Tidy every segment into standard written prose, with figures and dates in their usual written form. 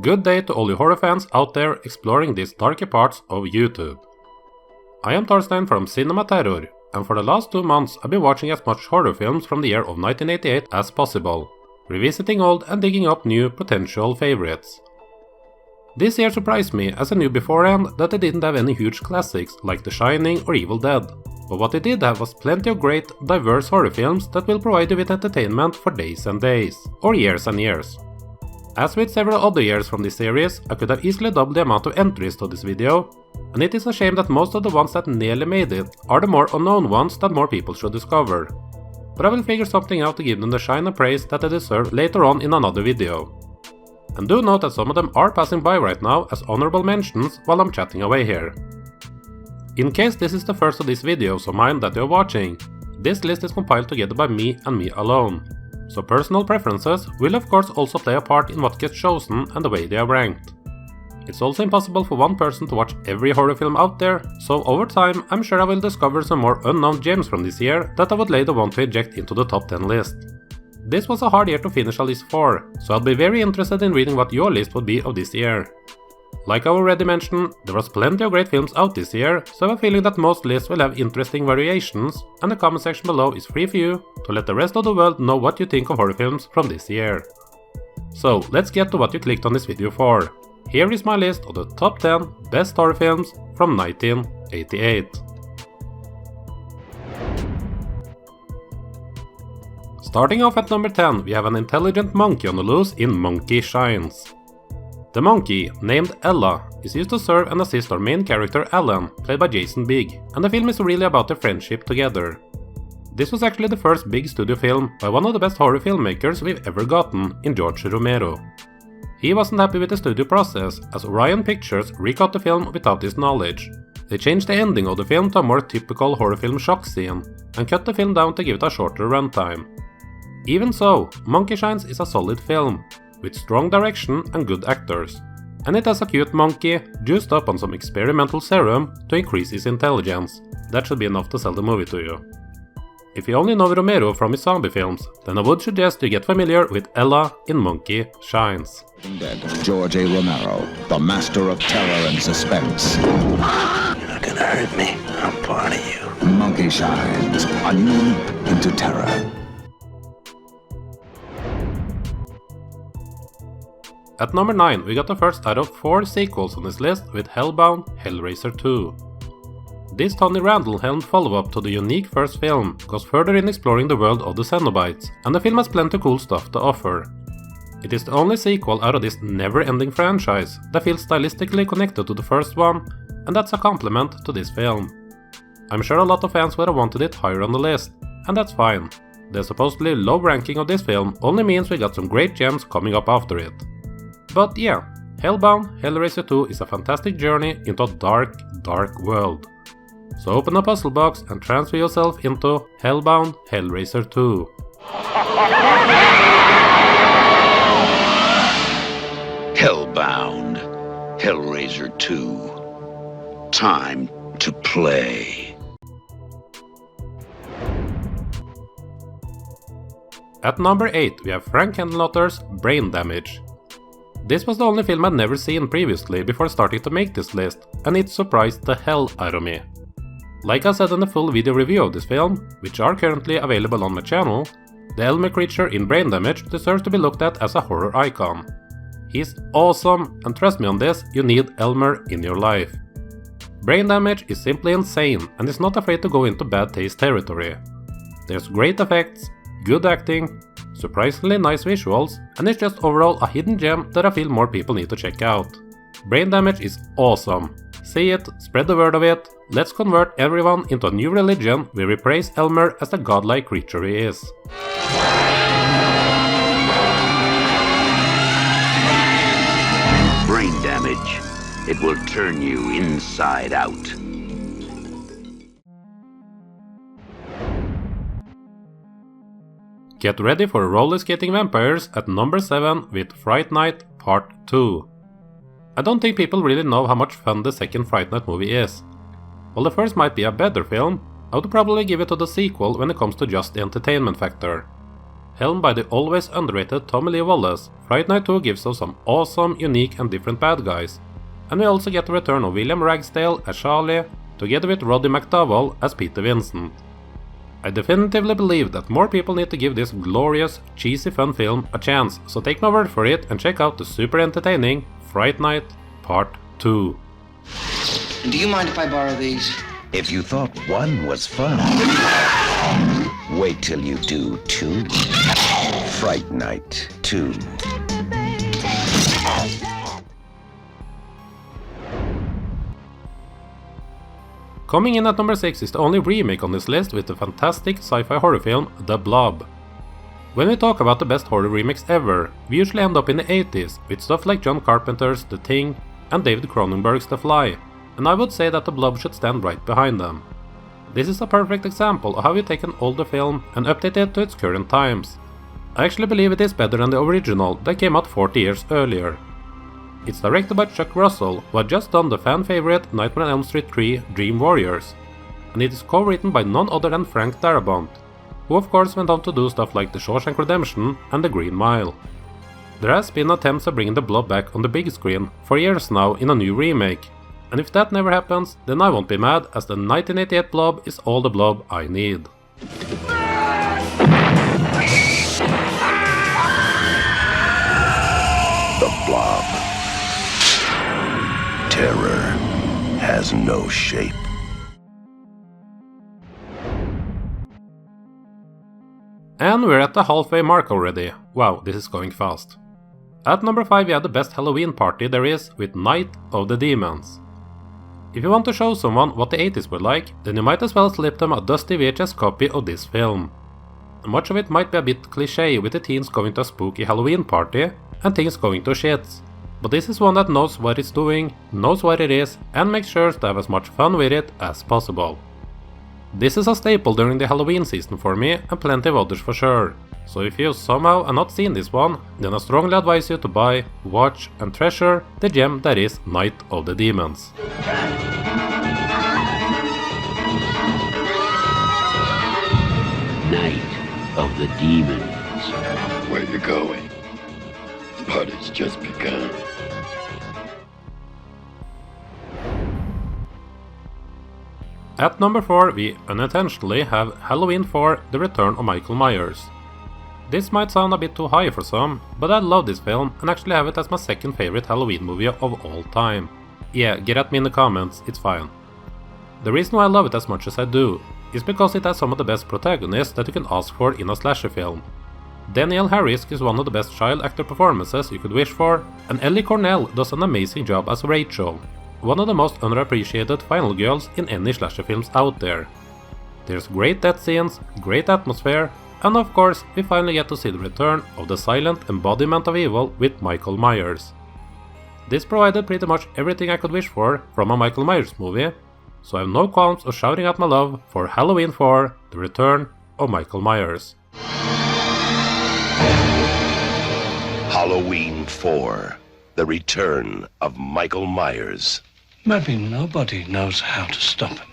Good day to all you horror fans out there exploring these darker parts of YouTube. I am Thorstein from Cinema Terror, and for the last 2 months I've been watching as much horror films from the year of 1988 as possible, revisiting old and digging up new potential favorites. This year surprised me as I knew beforehand that they didn't have any huge classics like The Shining or Evil Dead, but what they did have was plenty of great, diverse horror films that will provide you with entertainment for days and days, or years and years. As with several other years from this series, I could have easily doubled the amount of entries to this video, and it is a shame that most of the ones that nearly made it are the more unknown ones that more people should discover. But I will figure something out to give them the shine and praise that they deserve later on in another video. And do note that some of them are passing by right now as honorable mentions while I'm chatting away here. In case this is the first of these videos of mine that you're watching, this list is compiled together by me and me alone. So personal preferences will of course also play a part in what gets chosen and the way they are ranked. It's also impossible for one person to watch every horror film out there, so over time I'm sure I will discover some more unknown gems from this year that I would later want to inject into the top 10 list. This was a hard year to finish a list for, so I'll be very interested in reading what your list would be of this year. Like I already mentioned, there was plenty of great films out this year, so I have a feeling that most lists will have interesting variations, and the comment section below is free for you to let the rest of the world know what you think of horror films from this year. So let's get to what you clicked on this video for. Here is my list of the top 10 best horror films from 1988. Starting off at number 10, we have an intelligent monkey on the loose in Monkey Shines. The monkey, named Ella, is used to serve and assist our main character Alan, played by Jason Bigg, and the film is really about their friendship together. This was actually the first big studio film by one of the best horror filmmakers we've ever gotten, in George Romero. He wasn't happy with the studio process, as Orion Pictures recut the film without his knowledge. They changed the ending of the film to a more typical horror film shock scene, and cut the film down to give it a shorter runtime. Even so, Monkey Shines is a solid film, with strong direction and good actors, and it has a cute monkey juiced up on some experimental serum to increase his intelligence. That should be enough to sell the movie to you. If you only know Romero from his zombie films, then I would suggest you get familiar with Ella in Monkey Shines. Dead, George A. Romero, the master of terror and suspense. You're not gonna hurt me. I'm part of you. Monkey Shines, a new leap into terror. At number 9, we got the first out of 4 sequels on this list with Hellbound Hellraiser 2. This Tony Randall-helmed follow-up to the unique first film goes further in exploring the world of the Cenobites, and the film has plenty of cool stuff to offer. It is the only sequel out of this never-ending franchise that feels stylistically connected to the first one, and that's a compliment to this film. I'm sure a lot of fans would have wanted it higher on the list, and that's fine. The supposedly low ranking of this film only means we got some great gems coming up after it. But yeah, Hellbound Hellraiser 2 is a fantastic journey into a dark, dark world. So open a puzzle box and transfer yourself into Hellbound Hellraiser 2. Hellbound Hellraiser 2. Time to play. At number 8, we have Frank Henenlotter's Brain Damage. This was the only film I'd never seen previously before starting to make this list, and it surprised the hell out of me. Like I said in the full video review of this film, which are currently available on my channel, the Elmer creature in Brain Damage deserves to be looked at as a horror icon. He's awesome, and trust me on this, you need Elmer in your life. Brain Damage is simply insane and is not afraid to go into bad taste territory. There's great effects, good acting, surprisingly nice visuals, and it's just overall a hidden gem that I feel more people need to check out. Brain Damage is awesome. See it, spread the word of it, let's convert everyone into a new religion where we praise Elmer as the godlike creature he is. Brain damage. It will turn you inside out. Get ready for roller skating vampires at number 7 with Fright Night Part 2. I don't think people really know how much fun the second Fright Night movie is. While the first might be a better film, I would probably give it to the sequel when it comes to just the entertainment factor. Helmed by the always underrated Tommy Lee Wallace, Fright Night 2 gives us some awesome, unique and different bad guys, and we also get the return of William Ragsdale as Charlie, together with Roddy McDowall as Peter Vincent. I definitively believe that more people need to give this glorious, cheesy fun film a chance, so take my word for it and check out the super entertaining Fright Night Part 2. Do you mind if I borrow these? If you thought one was fun, wait till you do two. Fright Night 2. Coming in at number 6 is the only remake on this list with the fantastic sci-fi horror film The Blob. When we talk about the best horror remakes ever, we usually end up in the 80s with stuff like John Carpenter's The Thing and David Cronenberg's The Fly, and I would say that The Blob should stand right behind them. This is a perfect example of how you take an older film and update it to its current times. I actually believe it is better than the original that came out 40 years earlier. It's directed by Chuck Russell, who had just done the fan-favorite Nightmare on Elm Street 3 Dream Warriors, and it is co-written by none other than Frank Darabont, who of course went on to do stuff like The Shawshank Redemption and The Green Mile. There has been attempts at bringing The Blob back on the big screen for years now in a new remake, and if that never happens, then I won't be mad, as the 1988 Blob is all the Blob I need. The Blob. Terror has no shape. And we're at the halfway mark already. Wow, this is going fast. At number 5 we have the best Halloween party there is with Night of the Demons. If you want to show someone what the 80s were like, then you might as well slip them a dusty VHS copy of this film. Much of it might be a bit cliché with the teens going to a spooky Halloween party and things going to shits, but this is one that knows what it's doing, knows what it is, and makes sure to have as much fun with it as possible. This is a staple during the Halloween season for me, and plenty of others for sure, so if you somehow have not seen this one, then I strongly advise you to buy, watch and treasure the gem that is Night of the Demons. Night of the Demons. Where you going? The party's just begun. At number 4 we unintentionally have Halloween 4 The Return of Michael Myers. This might sound a bit too high for some, but I love this film and actually have it as my second favorite Halloween movie of all time. Yeah, get at me in the comments, it's fine. The reason why I love it as much as I do is because it has some of the best protagonists that you can ask for in a slasher film. Danielle Harris gives one of the best child actor performances you could wish for, and Ellie Cornell does an amazing job as Rachel, one of the most underappreciated final girls in any slasher films out there. There's great death scenes, great atmosphere, and of course we finally get to see the return of the silent embodiment of evil with Michael Myers. This provided pretty much everything I could wish for from a Michael Myers movie, so I have no qualms of shouting out my love for Halloween 4 The Return of Michael Myers. Halloween 4. The Return of Michael Myers. Maybe nobody knows how to stop him.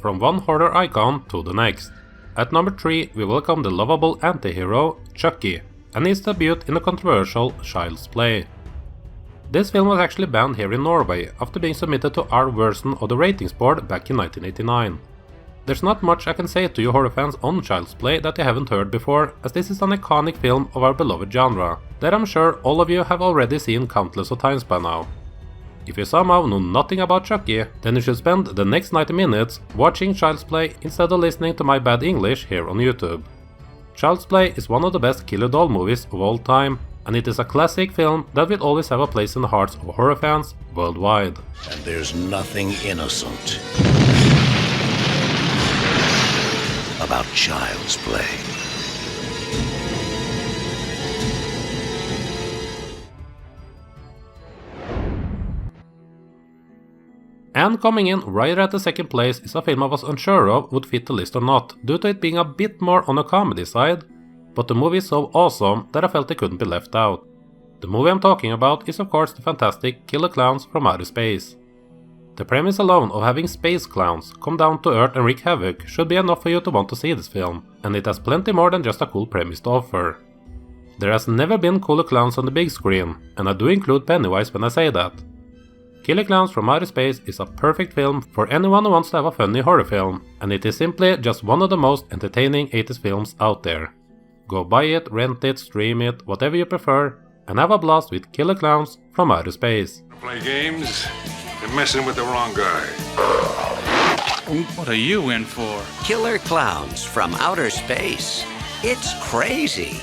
From one horror icon to the next. At number 3 we welcome the lovable anti-hero Chucky and his debut in the controversial Child's Play. This film was actually banned here in Norway after being submitted to our version of the ratings board back in 1989. There's not much I can say to you horror fans on Child's Play that you haven't heard before, as this is an iconic film of our beloved genre, that I'm sure all of you have already seen countless of times by now. If you somehow know nothing about Chucky, then you should spend the next 90 minutes watching Child's Play instead of listening to my bad English here on YouTube. Child's Play is one of the best killer doll movies of all time, and it is a classic film that will always have a place in the hearts of horror fans worldwide. And there's nothing innocent about Child's Play. And coming in right at the second place is a film I was unsure of would fit the list or not, due to it being a bit more on the comedy side, but the movie is so awesome that I felt it couldn't be left out. The movie I'm talking about is of course the fantastic Killer Clowns from Outer Space. The premise alone of having space clowns come down to Earth and wreak havoc should be enough for you to want to see this film, and it has plenty more than just a cool premise to offer. There has never been cooler clowns on the big screen, and I do include Pennywise when I say that. Killer Clowns from Outer Space is a perfect film for anyone who wants to have a funny horror film, and it is simply just one of the most entertaining 80s films out there. Go buy it, rent it, stream it, whatever you prefer, and have a blast with Killer Clowns from Outer Space. Play games? You're messing with the wrong guy. What are you in for? Killer Clowns from Outer Space. It's crazy.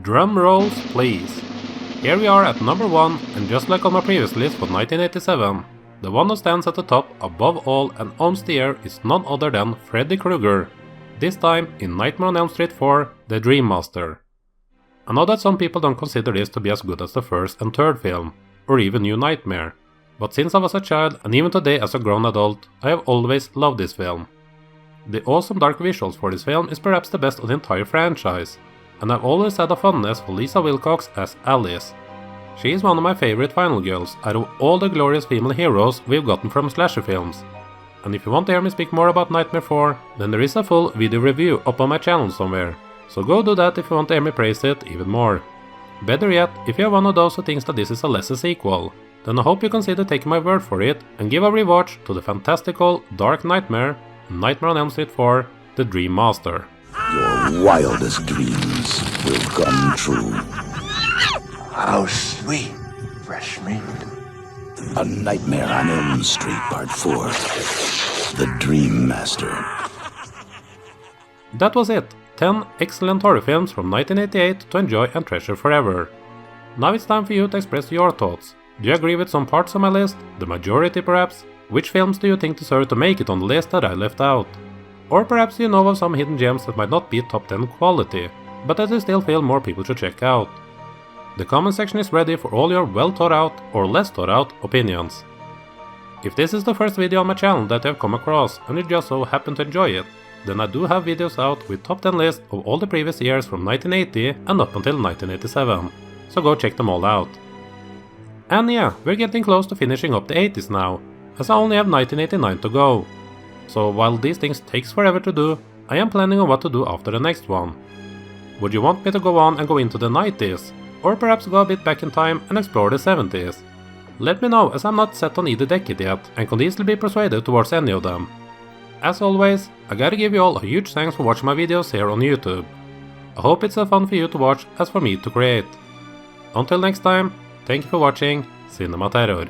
Drum rolls, please. Here we are at number 1, and just like on my previous list for 1987, the one who stands at the top above all and owns the air is none other than Freddy Krueger, this time in Nightmare on Elm Street 4, The Dream Master. I know that some people don't consider this to be as good as the first and third film, or even New Nightmare, but since I was a child and even today as a grown adult, I have always loved this film. The awesome dark visuals for this film is perhaps the best of the entire franchise, and I've always had a fondness for Lisa Wilcox as Alice. She is one of my favorite final girls out of all the glorious female heroes we've gotten from slasher films. And if you want to hear me speak more about Nightmare 4, then there is a full video review up on my channel somewhere, so go do that if you want to hear me praise it even more. Better yet, if you're one of those who thinks that this is a lesser sequel, then I hope you consider taking my word for it and give a rewatch to the fantastical Dark Nightmare, Nightmare on Elm Street 4, The Dream Master. Your wildest dreams will come true. How sweet, fresh meat. A Nightmare on Elm Street Part 4. The Dream Master. That was it. 10 excellent horror films from 1988 to enjoy and treasure forever. Now it's time for you to express your thoughts. Do you agree with some parts of my list? The majority perhaps? Which films do you think deserve to make it on the list that I left out? Or perhaps you know of some hidden gems that might not be top 10 quality, but that you still feel more people should check out. The comment section is ready for all your well thought out or less thought out opinions. If this is the first video on my channel that you have come across and you just so happen to enjoy it, then I do have videos out with top 10 lists of all the previous years from 1980 and up until 1987, so go check them all out. And yeah, we're getting close to finishing up the 80s now, as I only have 1989 to go. So while these things takes forever to do, I am planning on what to do after the next one. Would you want me to go on and go into the 90s, or perhaps go a bit back in time and explore the 70s? Let me know, as I'm not set on either decade yet and could easily be persuaded towards any of them. As always, I gotta give you all a huge thanks for watching my videos here on YouTube. I hope it's as fun for you to watch as for me to create. Until next time, thank you for watching Cinema Terror.